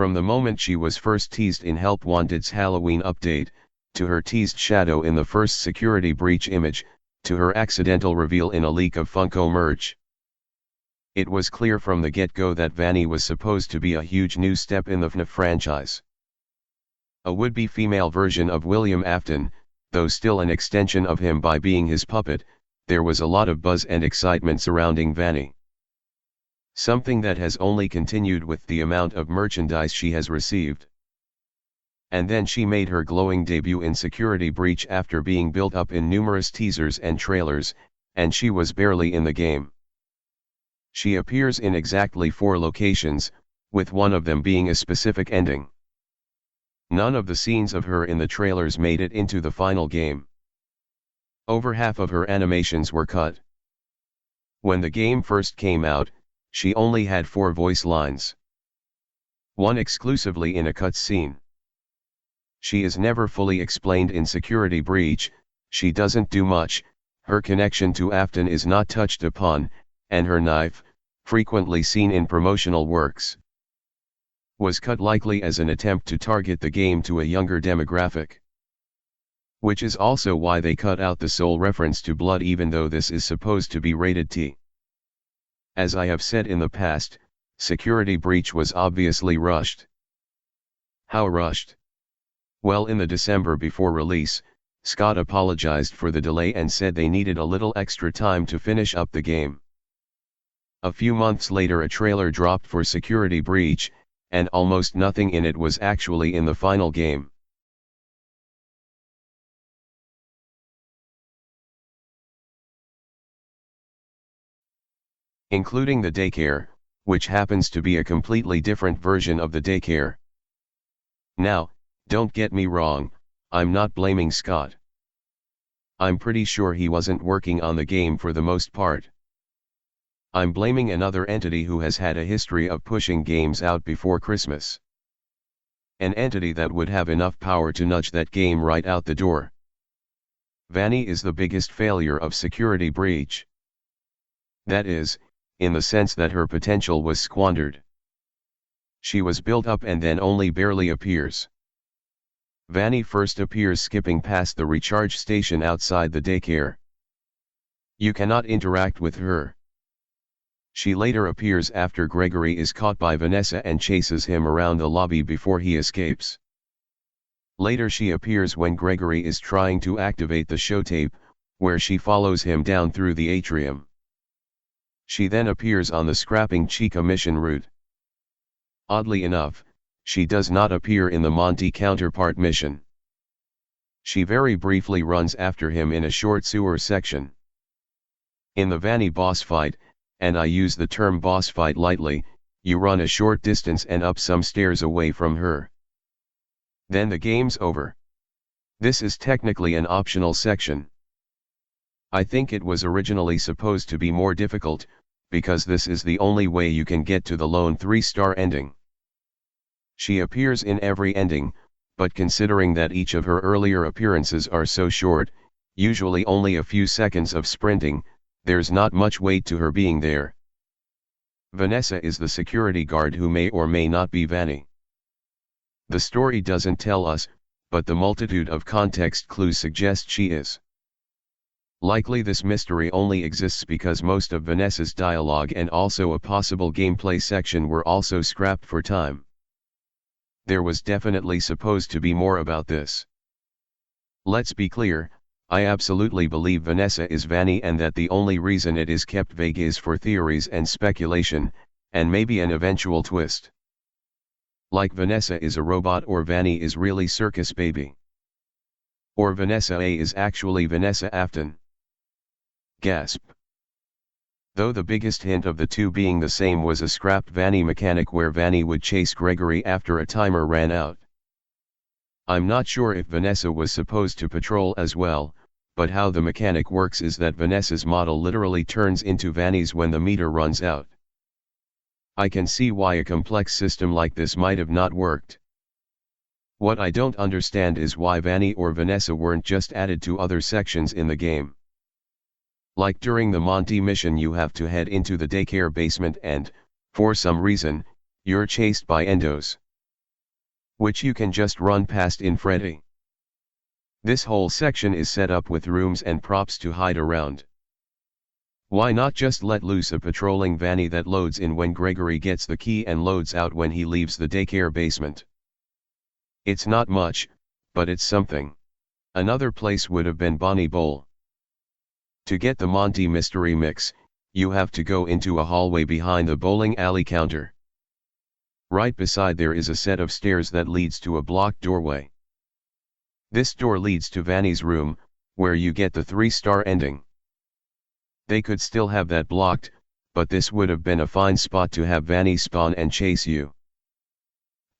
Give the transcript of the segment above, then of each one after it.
From the moment she was first teased in Help Wanted's Halloween update, to her teased shadow in the first security breach image, to her accidental reveal in a leak of Funko merch. It was clear from the get-go that Vanny was supposed to be a huge new step in the Fnaf franchise. A would-be female version of William Afton, though still an extension of him by being his puppet. There was a lot of buzz and excitement surrounding Vanny. Something that has only continued with the amount of merchandise she has received. And then she made her glowing debut in Security Breach after being built up in numerous teasers and trailers, and she was barely in the game. She appears in exactly 4 locations, with one of them being a specific ending. None of the scenes of her in the trailers made it into the final game. Over half of her animations were cut. When the game first came out, she only had 4 voice lines. One exclusively in a cut scene. She is never fully explained in Security Breach. She doesn't do much, her connection to Afton is not touched upon, and her knife, frequently seen in promotional works, was cut likely as an attempt to target the game to a younger demographic. Which is also why they cut out the sole reference to blood, even though this is supposed to be rated T. As I have said in the past, Security Breach was obviously rushed. How rushed? Well, in the December before release, CUT apologized for the delay and said they needed a little extra time to finish up the game. A few months later a trailer dropped for Security Breach, and almost nothing in it was actually in the final game. Including the daycare, which happens to be a completely different version of the daycare. Now, don't get me wrong, I'm not blaming CUT. I'm pretty sure he wasn't working on the game for the most part. I'm blaming another entity who has had a history of pushing games out before Christmas. An entity that would have enough power to nudge that game right out the door. Vanny is the biggest failure of Security Breach. That is, in the sense that her potential was squandered. She was built up and then only barely appears. Vanny first appears skipping past the recharge station outside the daycare. You cannot interact with her. She later appears after Gregory is caught by Vanessa and chases him around the lobby before he escapes. Later she appears when Gregory is trying to activate the show tape, where she follows him down through the atrium. She then appears on the Scrapping Chica mission route. Oddly enough, she does not appear in the Monty counterpart mission. She very briefly runs after him in a short sewer section. In the Vanny boss fight, and I use the term boss fight lightly, you run a short distance and up some stairs away from her. Then the game's over. This is technically an optional section. I think it was originally supposed to be more difficult, because this is the only way you can get to the lone 3-star ending. She appears in every ending, but considering that each of her earlier appearances are so short, usually only a few seconds of sprinting, there's not much weight to her being there. Vanessa is the security guard who may or may not be Vanny. The story doesn't tell us, but the multitude of context clues suggest she is. Likely this mystery only exists because most of Vanessa's dialogue and also a possible gameplay section were also scrapped for time. There was definitely supposed to be more about this. Let's be clear, I absolutely believe Vanessa is Vanny and that the only reason it is kept vague is for theories and speculation, and maybe an eventual twist. Like Vanessa is a robot or Vanny is really Circus Baby. Or Vanessa A is actually Vanessa Afton. Gasp. Though the biggest hint of the two being the same was a scrapped Vanny mechanic where Vanny would chase Gregory after a timer ran out. I'm not sure if Vanessa was supposed to patrol as well, but how the mechanic works is that Vanessa's model literally turns into Vanny's when the meter runs out. I can see why a complex system like this might have not worked. What I don't understand is why Vanny or Vanessa weren't just added to other sections in the game. Like during the Monty mission you have to head into the daycare basement and, for some reason, you're chased by endos. which you can just run past in Freddy. This whole section is set up with rooms and props to hide around. Why not just let loose a patrolling Vanny that loads in when Gregory gets the key and loads out when he leaves the daycare basement? It's not much, but it's something. Another place would have been Bonnie Bowl. To get the Monty mystery mix, you have to go into a hallway behind the bowling alley counter. Right beside there is a set of stairs that leads to a blocked doorway. This door leads to Vanny's room, where you get the 3-star ending. They could still have that blocked, but this would have been a fine spot to have Vanny spawn and chase you.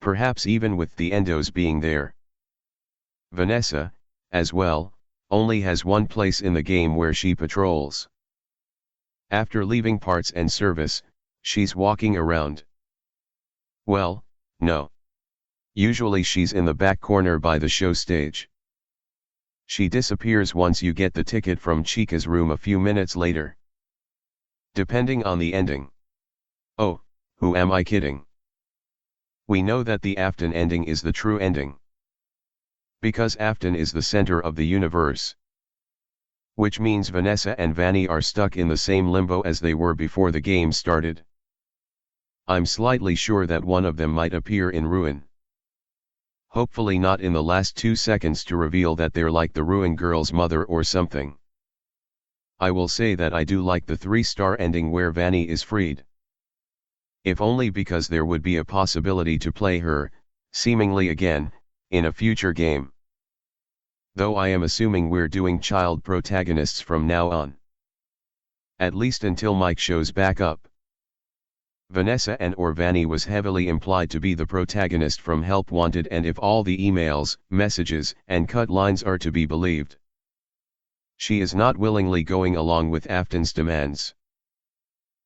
Perhaps even with the endos being there. Vanessa, as well, only has one place in the game where she patrols. After leaving parts and service, she's walking around. Well, no. Usually she's in the back corner by the show stage. She disappears once you get the ticket from Chica's room a few minutes later. Depending on the ending. Oh, who am I kidding? We know that the Afton ending is the true ending. Because Afton is the center of the universe. Which means Vanessa and Vanny are stuck in the same limbo as they were before the game started. I'm slightly sure that one of them might appear in Ruin. Hopefully not in the last 2 seconds to reveal that they're like the Ruin girl's mother or something. I will say that I do like the 3-star ending where Vanny is freed. If only because there would be a possibility to play her, seemingly again, in a future game. Though I am assuming we're doing child protagonists from now on. At least until Mike shows back up. Vanessa and/or Vanny was heavily implied to be the protagonist from Help Wanted, and if all the emails, messages, and cut lines are to be believed, she is not willingly going along with Afton's demands.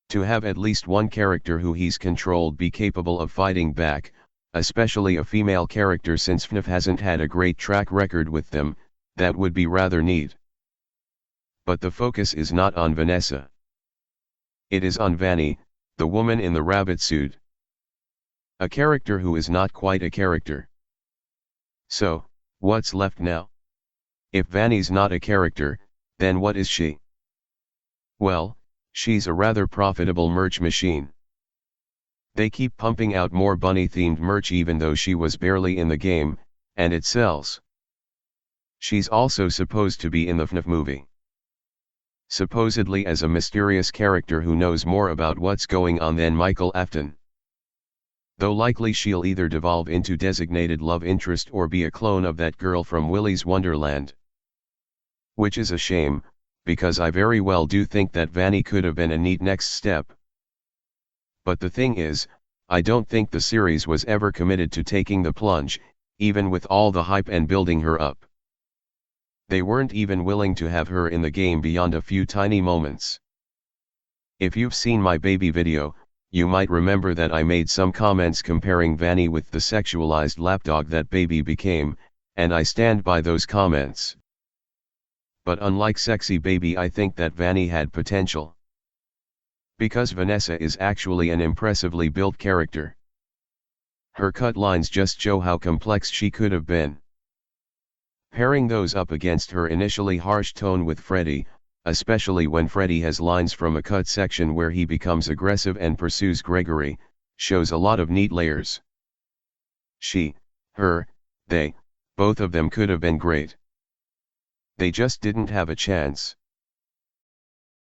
To have at least one character who he's controlled be capable of fighting back, especially a female character since Fnaf hasn't had a great track record with them, that would be rather neat. But the focus is not on Vanessa. It is on Vanny, the woman in the rabbit suit. A character who is not quite a character. So, what's left now? If Vanny's not a character, then what is she? Well, she's a rather profitable merch machine. They keep pumping out more bunny-themed merch even though she was barely in the game, and it sells. She's also supposed to be in the Fnaf movie. Supposedly as a mysterious character who knows more about what's going on than Michael Afton. Though likely she'll either devolve into designated love interest or be a clone of that girl from Willy's Wonderland. Which is a shame, because I very well do think that Vanny could have been a neat next step. But the thing is, I don't think the series was ever committed to taking the plunge, even with all the hype and building her up. They weren't even willing to have her in the game beyond a few tiny moments. If you've seen my baby video, you might remember that I made some comments comparing Vanny with the sexualized lapdog that baby became, and I stand by those comments. But unlike sexy baby, I think that Vanny had potential. Because Vanessa is actually an impressively built character. Her cut lines just show how complex she could have been. Pairing those up against her initially harsh tone with Freddy, especially when Freddy has lines from a cut section where he becomes aggressive and pursues Gregory, shows a lot of neat layers. She, her, they, both of them could have been great. They just didn't have a chance.